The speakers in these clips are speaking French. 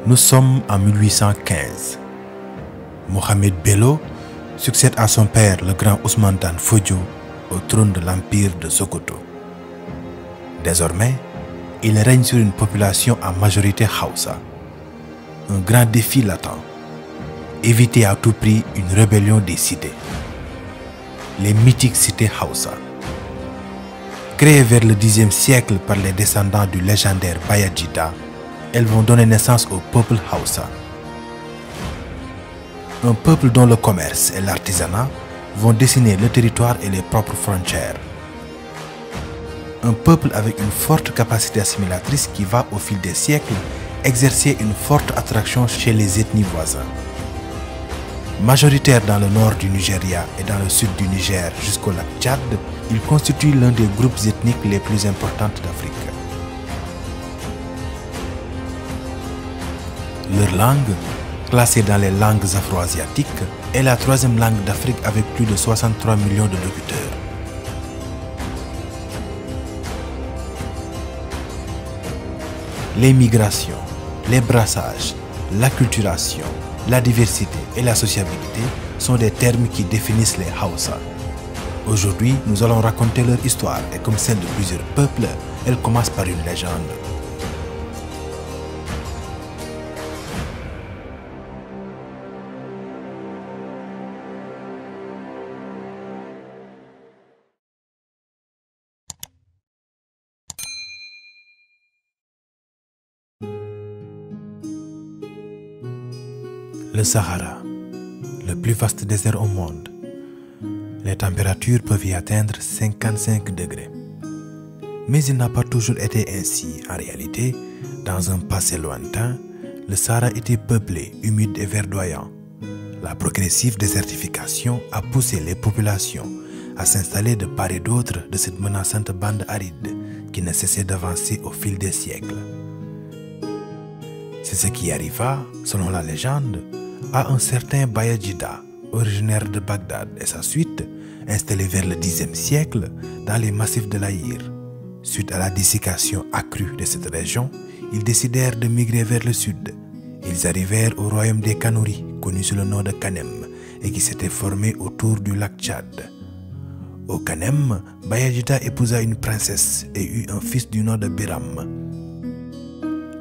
Nous sommes en 1815. Mohamed Bello succède à son père, le grand Ousmane Dan Fodio, au trône de l'empire de Sokoto. Désormais, il règne sur une population à majorité Hausa. Un grand défi l'attend: éviter à tout prix une rébellion des cités. Les mythiques cités Hausa. Créées vers le Xe siècle par les descendants du légendaire Bayajida, elles vont donner naissance au peuple Hausa. Un peuple dont le commerce et l'artisanat vont dessiner le territoire et les propres frontières. Un peuple avec une forte capacité assimilatrice qui va, au fil des siècles, exercer une forte attraction chez les ethnies voisines. Majoritaire dans le nord du Nigeria et dans le sud du Niger jusqu'au lac Tchad, ils constituent l'un des groupes ethniques les plus importants d'Afrique. Leur langue, classée dans les langues afro-asiatiques, est la troisième langue d'Afrique avec plus de 63 millions de locuteurs. Les migrations, les brassages, l'acculturation, la diversité et la sociabilité sont des termes qui définissent les Hausa. Aujourd'hui, nous allons raconter leur histoire et comme celle de plusieurs peuples, elle commence par une légende. Le Sahara, le plus vaste désert au monde. Les températures peuvent y atteindre 55 degrés. Mais il n'a pas toujours été ainsi. En réalité, dans un passé lointain, le Sahara était peuplé, humide et verdoyant. La progressive désertification a poussé les populations à s'installer de part et d'autre de cette menaçante bande aride qui ne cessait d'avancer au fil des siècles. C'est ce qui arriva, selon la légende, à un certain Bayajida, originaire de Bagdad et sa suite, installé vers le Xe siècle dans les massifs de l'Aïr. Suite à la dessiccation accrue de cette région, ils décidèrent de migrer vers le sud. Ils arrivèrent au royaume des Kanouris, connu sous le nom de Kanem, et qui s'était formé autour du lac Tchad. Au Kanem, Bayajida épousa une princesse et eut un fils du nom de Biram.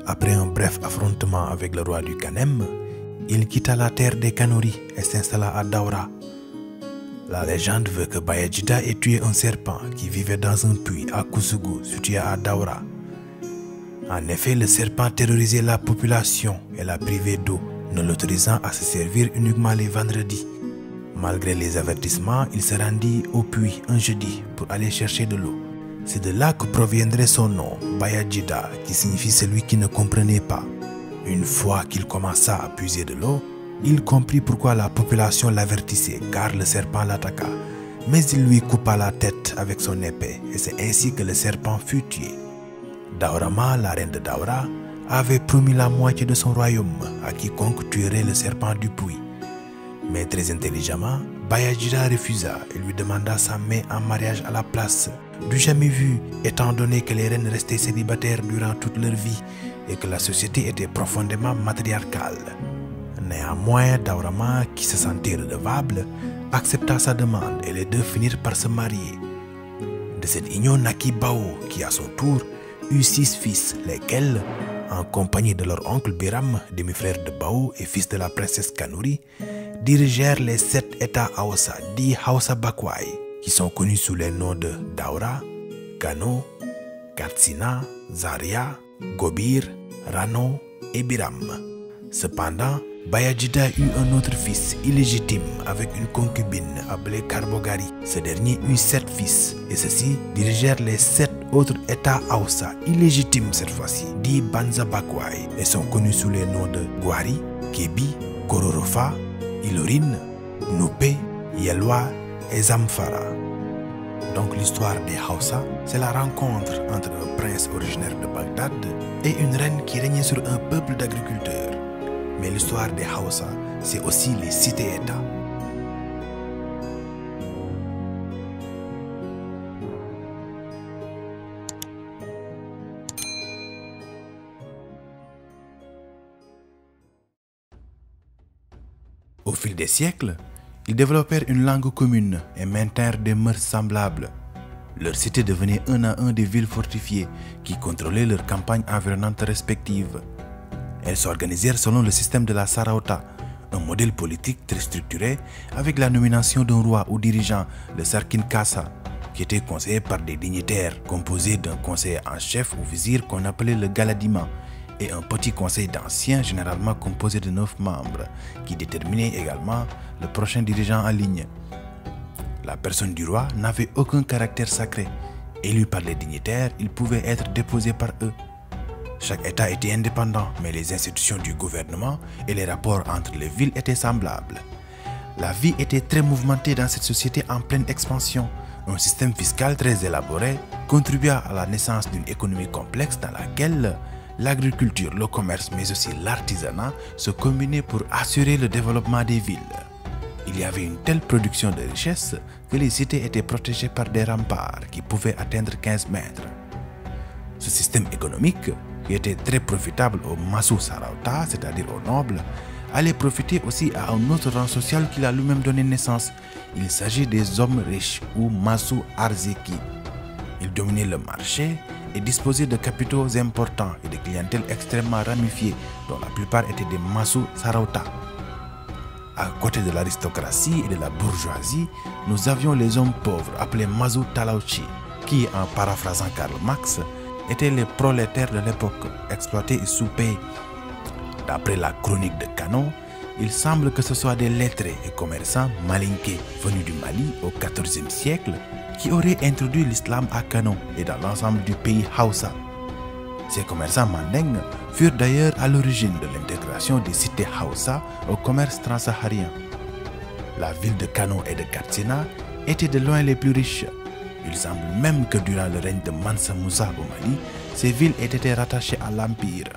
Après un bref affrontement avec le roi du Kanem, il quitta la terre des Kanouris et s'installa à Daura. La légende veut que Bayajida ait tué un serpent qui vivait dans un puits à Kousougou, situé à Daura. En effet, le serpent terrorisait la population et la privait d'eau, ne l'autorisant à se servir uniquement les vendredis. Malgré les avertissements, il se rendit au puits un jeudi pour aller chercher de l'eau. C'est de là que proviendrait son nom, Bayajida, qui signifie celui qui ne comprenait pas. Une fois qu'il commença à puiser de l'eau, il comprit pourquoi la population l'avertissait, car le serpent l'attaqua. Mais il lui coupa la tête avec son épée, et c'est ainsi que le serpent fut tué. Daurama, la reine de Daura, avait promis la moitié de son royaume à quiconque tuerait le serpent du puits. Mais très intelligemment, Bayajida refusa et lui demanda sa main en mariage à la place. Du jamais vu, étant donné que les reines restaient célibataires durant toute leur vie et que la société était profondément matriarcale. Néanmoins, Daurama, qui se sentait redevable, accepta sa demande et les deux finirent par se marier. De cette union naquit Bao, qui à son tour eut 6 fils, lesquels, en compagnie de leur oncle Biram, demi-frère de Bao et fils de la princesse Kanouri, dirigèrent les 7 États Hausa, dits Hausa Bakwai, qui sont connus sous les noms de Daura, Kano, Katsina, Zaria, Gobir, Rano et Biram. Cependant, Bayajida eut un autre fils illégitime avec une concubine appelée Karbogari. Ce dernier eut 7 fils et ceux-ci dirigèrent les 7 autres États Hausa, illégitimes cette fois-ci, dits Banza Bakwai, et sont connus sous les noms de Gwari, Kebi, Kororofa, Ilorin, Nupe, Yelwa et Zamfara. Donc l'histoire des Hausa, c'est la rencontre entre un prince originaire de Bagdad et une reine qui régnait sur un peuple d'agriculteurs. Mais l'histoire des Hausa, c'est aussi les cités-États. Au fil des siècles, ils développèrent une langue commune et maintinrent des mœurs semblables. Leur cité devenait un à un des villes fortifiées qui contrôlaient leurs campagnes environnantes respectives. Elles s'organisèrent selon le système de la Sarauta, un modèle politique très structuré avec la nomination d'un roi ou dirigeant, le Sarkin Kasa, qui était conseillé par des dignitaires composés d'un conseiller en chef ou vizir qu'on appelait le Galadima et un petit conseil d'anciens généralement composé de 9 membres qui déterminait également le prochain dirigeant en ligne. La personne du roi n'avait aucun caractère sacré. Élu par les dignitaires, il pouvait être déposé par eux. Chaque État était indépendant, mais les institutions du gouvernement et les rapports entre les villes étaient semblables. La vie était très mouvementée dans cette société en pleine expansion. Un système fiscal très élaboré contribua à la naissance d'une économie complexe dans laquelle l'agriculture, le commerce, mais aussi l'artisanat se combinaient pour assurer le développement des villes. Il y avait une telle production de richesses que les cités étaient protégées par des remparts qui pouvaient atteindre 15 mètres. Ce système économique, qui était très profitable aux Masu Sarauta, c'est-à-dire aux nobles, allait profiter aussi à un autre rang social qu'il a lui-même donné naissance. Il s'agit des hommes riches ou Masu Arzeki. Ils dominaient le marché et disposaient de capitaux importants et de clientèles extrêmement ramifiées, dont la plupart étaient des Masu Sarauta. À côté de l'aristocratie et de la bourgeoisie, nous avions les hommes pauvres appelés Masu Talauchi, qui, en paraphrasant Karl Marx, étaient les prolétaires de l'époque, exploités et sous-payés. D'après la chronique de Kano, il semble que ce soit des lettrés et commerçants malinqués venus du Mali au XIVe siècle qui auraient introduit l'islam à Kano et dans l'ensemble du pays Hausa. Ces commerçants mandingues furent d'ailleurs à l'origine de l'intégration des cités Hausa au commerce transsaharien. La ville de Kano et de Katsina étaient de loin les plus riches. Il semble même que durant le règne de Mansa Musa au Mali, ces villes aient été rattachées à l'Empire.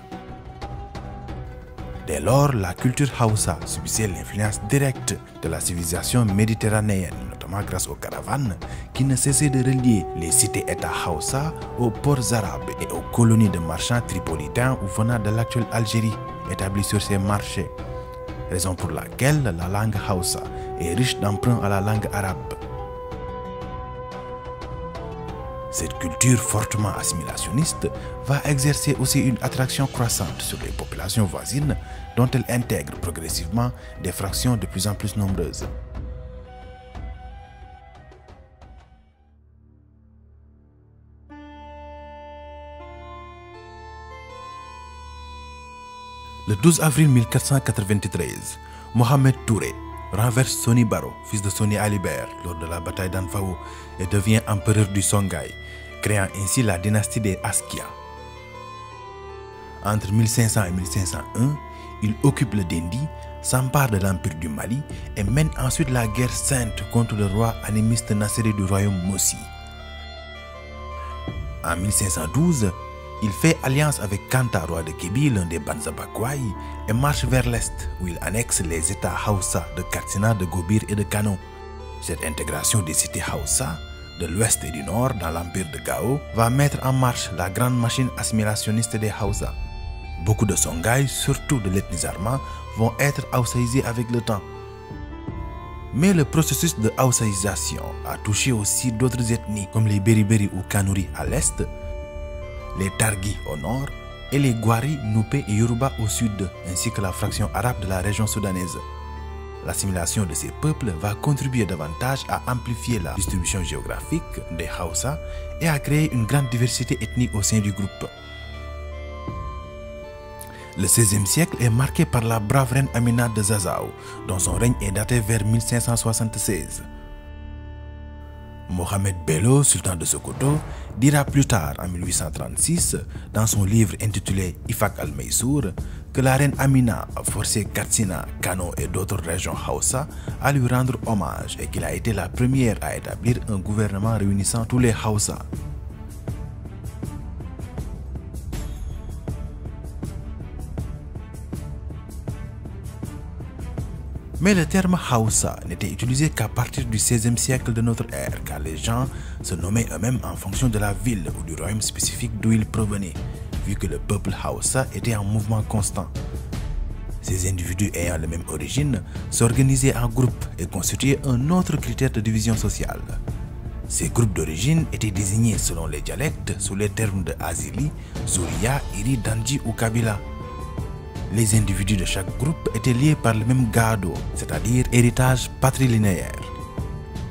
Dès lors, la culture Hausa subissait l'influence directe de la civilisation méditerranéenne, notamment grâce aux caravanes qui ne cessaient de relier les cités-États Hausa aux ports arabes et aux colonies de marchands tripolitains ou venant de l'actuelle Algérie, établis sur ces marchés. Raison pour laquelle la langue Hausa est riche d'emprunts à la langue arabe. Cette culture fortement assimilationniste va exercer aussi une attraction croissante sur les populations voisines dont elle intègre progressivement des fractions de plus en plus nombreuses. Le 12 avril 1493, Mohamed Touré renverse Soni Baro, fils de Soni Alibert, lors de la bataille d'Anfao et devient empereur du Songhai, créant ainsi la dynastie des Askia. Entre 1500 et 1501, il occupe le Dendi, s'empare de l'empire du Mali et mène ensuite la guerre sainte contre le roi animiste Nasséré du royaume Mossi. En 1512, il fait alliance avec Kanta, roi de Kébi, l'un des Banzabakwai, et marche vers l'est, où il annexe les États Hausa de Katsina, de Gobir et de Kano. Cette intégration des cités Hausa, de l'ouest et du nord dans l'empire de Gao, va mettre en marche la grande machine assimilationniste des Hausa. Beaucoup de Songhai, surtout de l'ethnie Zarma, vont être haussaisés avec le temps. Mais le processus de haussaisation a touché aussi d'autres ethnies, comme les Beriberi ou Kanuri à l'est, les Targi au nord et les Gwari, Noupé et Yoruba au sud, ainsi que la fraction arabe de la région soudanaise. L'assimilation de ces peuples va contribuer davantage à amplifier la distribution géographique des Hausa et à créer une grande diversité ethnique au sein du groupe. Le XVIe siècle est marqué par la brave reine Amina de Zazao, dont son règne est daté vers 1576. Mohamed Bello, sultan de Sokoto, dira plus tard, en 1836, dans son livre intitulé Ifak al-Maysour, que la reine Amina a forcé Katsina, Kano et d'autres régions Hausa à lui rendre hommage et qu'il a été la première à établir un gouvernement réunissant tous les Hausa. Mais le terme Hausa n'était utilisé qu'à partir du XVIe siècle de notre ère, car les gens se nommaient eux-mêmes en fonction de la ville ou du royaume spécifique d'où ils provenaient, vu que le peuple Hausa était en mouvement constant. Ces individus ayant la même origine s'organisaient en groupes et constituaient un autre critère de division sociale. Ces groupes d'origine étaient désignés selon les dialectes sous les termes de Azili, Zouria, Iri, Danji ou Kabila. Les individus de chaque groupe étaient liés par le même gado, c'est-à-dire héritage patrilinéaire.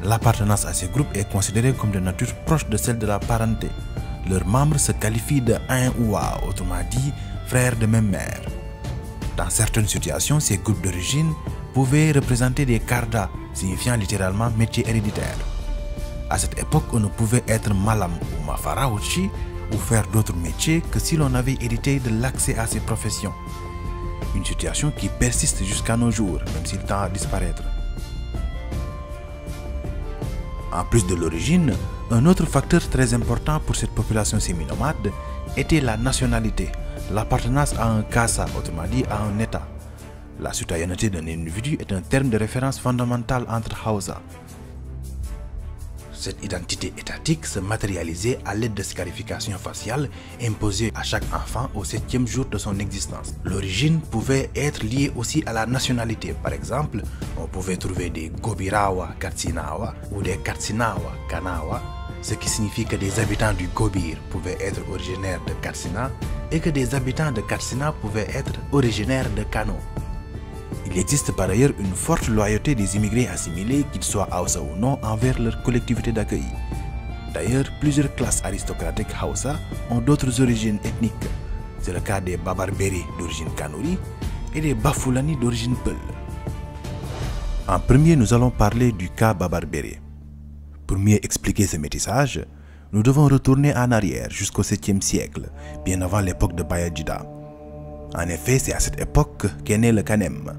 L'appartenance à ces groupes est considérée comme de nature proche de celle de la parenté. Leurs membres se qualifient de un ou a, autrement dit frères de même mère. Dans certaines situations, ces groupes d'origine pouvaient représenter des karda, signifiant littéralement métier héréditaire. À cette époque, on ne pouvait être malam ou mafarawuchi ou faire d'autres métiers que si l'on avait hérité de l'accès à ces professions. Une situation qui persiste jusqu'à nos jours, même s'il tend à disparaître. En plus de l'origine, un autre facteur très important pour cette population sémi-nomade était la nationalité, l'appartenance à un kasa, autrement dit à un état. La citoyenneté d'un individu est un terme de référence fondamental entre Hausa. Cette identité étatique se matérialisait à l'aide de scarifications faciales imposées à chaque enfant au 7e jour de son existence. L'origine pouvait être liée aussi à la nationalité. Par exemple, on pouvait trouver des Gobirawa Katsinawa ou des Katsinawa Kanawa, ce qui signifie que des habitants du Gobir pouvaient être originaires de Katsina et que des habitants de Katsina pouvaient être originaires de Kano. Il existe par ailleurs une forte loyauté des immigrés assimilés, qu'ils soient Hausa ou non, envers leur collectivité d'accueil. D'ailleurs, plusieurs classes aristocratiques Hausa ont d'autres origines ethniques. C'est le cas des Babarberi d'origine Kanuri et des Bafulani d'origine Peul. En premier, nous allons parler du cas Babarberi. Pour mieux expliquer ce métissage, nous devons retourner en arrière jusqu'au 7e siècle, bien avant l'époque de Bayajida. En effet, c'est à cette époque qu'est né le Kanem.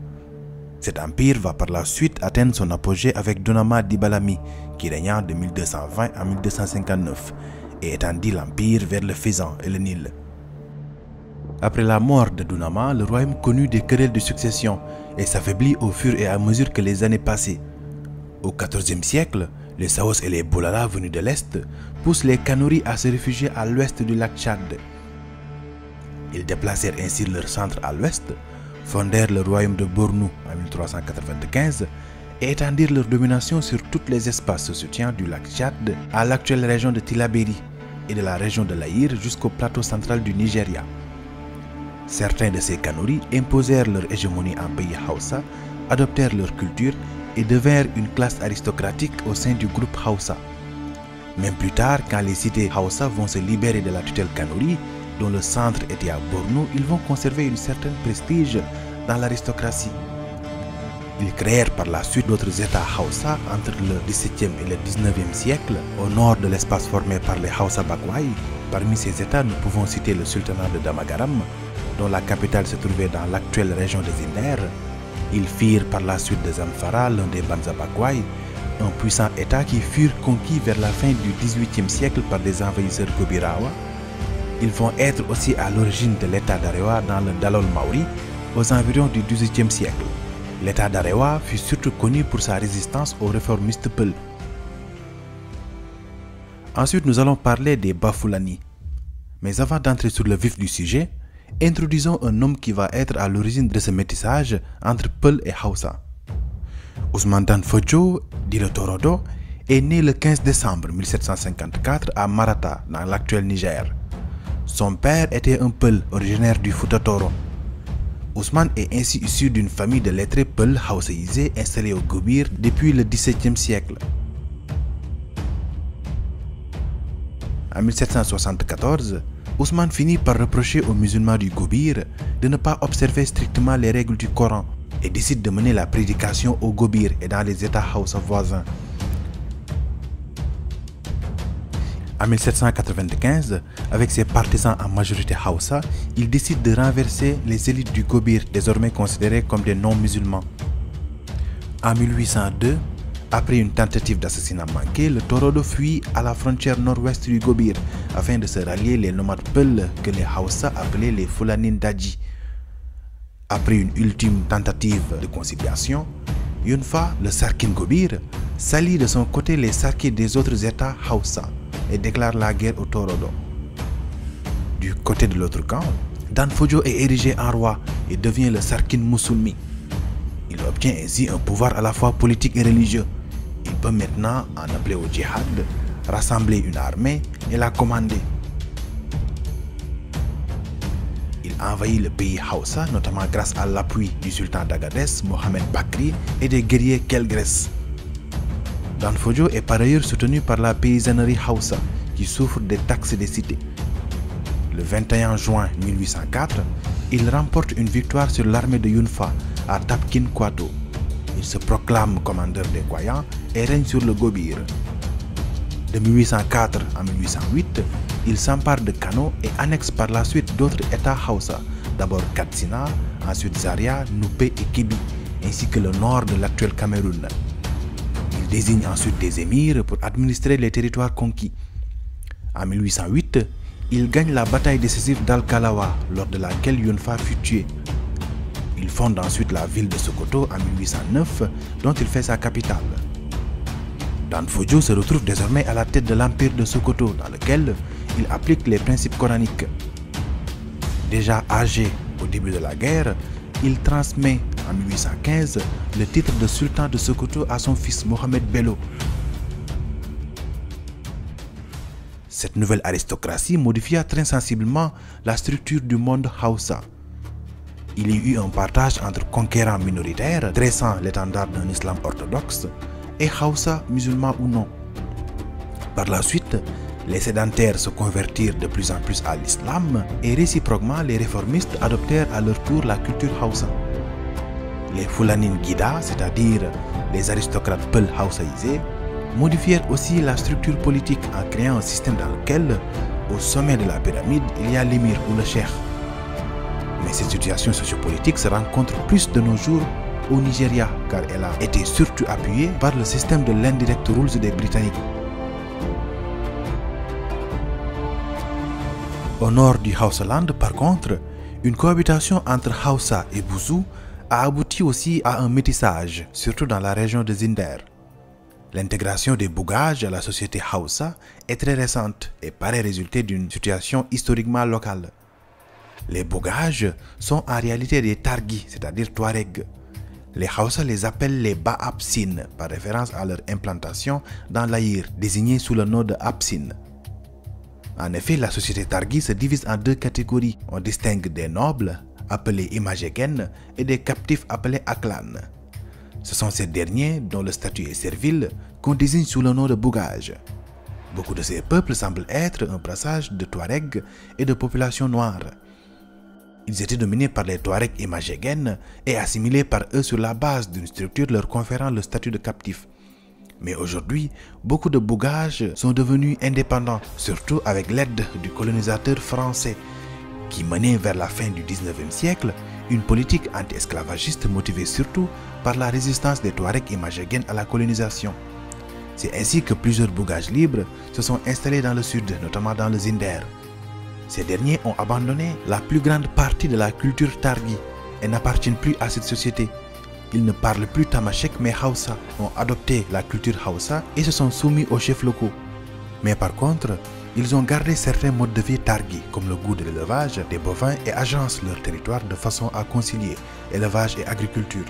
Cet empire va par la suite atteindre son apogée avec Dunama d'Ibalami, qui régna de 1220 à 1259 et étendit l'empire vers le Fezzan et le Nil. Après la mort de Dunama, le royaume connut des querelles de succession et s'affaiblit au fur et à mesure que les années passaient. Au XIVe siècle, les Saos et les Bolara venus de l'Est poussent les Kanuri à se réfugier à l'ouest du lac Tchad. Ils déplacèrent ainsi leur centre à l'ouest, fondèrent le royaume de Bornou en 1395 et étendirent leur domination sur tous les espaces se situant du lac Tchad à l'actuelle région de Tillabéri et de la région de l'Aïr jusqu'au plateau central du Nigeria. Certains de ces Kanuri imposèrent leur hégémonie en pays Hausa, adoptèrent leur culture et devinrent une classe aristocratique au sein du groupe Hausa. Même plus tard, quand les cités Hausa vont se libérer de la tutelle Kanuri, dont le centre était à Bornou, ils vont conserver un certain prestige dans l'aristocratie. Ils créèrent par la suite d'autres États Hausa entre le XVIIe et le XIXe siècle, au nord de l'espace formé par les Hausa Bakwai. Parmi ces États, nous pouvons citer le sultanat de Damagaram, dont la capitale se trouvait dans l'actuelle région des Zinder. Ils firent par la suite de Zamfara l'un des Banza Bakwai, un puissant État qui furent conquis vers la fin du XVIIIe siècle par des envahisseurs Gobirawa. Ils vont être aussi à l'origine de l'État d'Arewa dans le Dalol Maori aux environs du XVIIIe siècle. L'État d'Arewa fut surtout connu pour sa résistance aux réformistes Peul. Ensuite, nous allons parler des Bafulani. Mais avant d'entrer sur le vif du sujet, introduisons un homme qui va être à l'origine de ce métissage entre Peul et Hausa. Ousmane Dan Fodio, dit le Torodo, est né le 15 décembre 1754 à Marata, dans l'actuel Niger. Son père était un Peul originaire du Fouta Toro. Ousmane est ainsi issu d'une famille de lettrés Peul haussaïsés installés au Gobir depuis le XVIIe siècle. En 1774, Ousmane finit par reprocher aux musulmans du Gobir de ne pas observer strictement les règles du Coran et décide de mener la prédication au Gobir et dans les États Hausa voisins. En 1795, avec ses partisans en majorité Hausa, il décide de renverser les élites du Gobir, désormais considérées comme des non-musulmans. En 1802, après une tentative d'assassinat manquée, le Torodo fuit à la frontière nord-ouest du Gobir afin de se rallier les nomades Peul que les Hausa appelaient les Fulanin Daji. Après une ultime tentative de conciliation, Yunfa, le Sarkin Gobir, s'allie de son côté les Sarkis des autres États Hausa et déclare la guerre au Torodo. Du côté de l'autre camp, Dan Fodio est érigé en roi et devient le Sarkin Musulmi. Il obtient ainsi un pouvoir à la fois politique et religieux. Il peut maintenant en appeler au djihad, rassembler une armée et la commander. Il envahit le pays Hausa, notamment grâce à l'appui du sultan d'Agadez, Mohamed Bakri, et des guerriers Kelgres. Danfodio est par ailleurs soutenu par la paysannerie Hausa, qui souffre des taxes des cités. Le 21 juin 1804, il remporte une victoire sur l'armée de Yunfa à Tapkin Kwato. Il se proclame commandeur des croyants et règne sur le Gobir. De 1804 à 1808, il s'empare de Kano et annexe par la suite d'autres États Hausa, d'abord Katsina, ensuite Zaria, Nupe et Kébi, ainsi que le nord de l'actuel Cameroun. Il désigne ensuite des émirs pour administrer les territoires conquis. En 1808, il gagne la bataille décisive d'Al-Kalawa, lors de laquelle Yunfa fut tué. Il fonde ensuite la ville de Sokoto en 1809, dont il fait sa capitale. Danfodio se retrouve désormais à la tête de l'empire de Sokoto, dans lequel il applique les principes coraniques. Déjà âgé au début de la guerre, il transmet en 1815 le titre de sultan de Sokoto à son fils Mohamed Bello. Cette nouvelle aristocratie modifia très sensiblement la structure du monde Hausa. Il y eut un partage entre conquérants minoritaires, dressant l'étendard d'un islam orthodoxe, et Hausa, musulmans ou non. Par la suite, les sédentaires se convertirent de plus en plus à l'islam et réciproquement les réformistes adoptèrent à leur tour la culture Hausa. Les Fulanin Gida, c'est-à-dire les aristocrates Peul Hausaïsés, modifièrent aussi la structure politique en créant un système dans lequel, au sommet de la pyramide, il y a l'émir ou le cheikh. Mais cette situation sociopolitique se rencontre plus de nos jours au Nigeria, car elle a été surtout appuyée par le système de l'indirect rules des Britanniques. Au nord du Hausaland, par contre, une cohabitation entre Hausa et Bouzou a abouti aussi à un métissage, surtout dans la région de Zinder. L'intégration des Bougages à la société Hausa est très récente et paraît résulter d'une situation historiquement locale. Les Bougages sont en réalité des Targis, c'est-à-dire Touaregs. Les Hausa les appellent les Ba-Absines, par référence à leur implantation dans l'Aïr, désignée sous le nom de Absine. En effet, la société Targi se divise en deux catégories. On distingue des nobles, appelés Imagegen, et des captifs appelés Aklan. Ce sont ces derniers, dont le statut est servile, qu'on désigne sous le nom de Bougage. Beaucoup de ces peuples semblent être un brassage de Touaregs et de populations noires. Ils étaient dominés par les Touaregs Imagegen et assimilés par eux sur la base d'une structure leur conférant le statut de captif. Mais aujourd'hui, beaucoup de Bougages sont devenus indépendants, surtout avec l'aide du colonisateur français, qui menait vers la fin du 19e siècle une politique anti-esclavagiste motivée surtout par la résistance des Touaregs Imagegen à la colonisation. C'est ainsi que plusieurs Bougages libres se sont installés dans le sud, notamment dans le Zinder. Ces derniers ont abandonné la plus grande partie de la culture Targi et n'appartiennent plus à cette société. Ils ne parlent plus Tamashek mais Hausa, ont adopté la culture Hausa et se sont soumis aux chefs locaux. Mais par contre, ils ont gardé certains modes de vie Targi, comme le goût de l'élevage des bovins et agencent leur territoire de façon à concilier élevage et agriculture.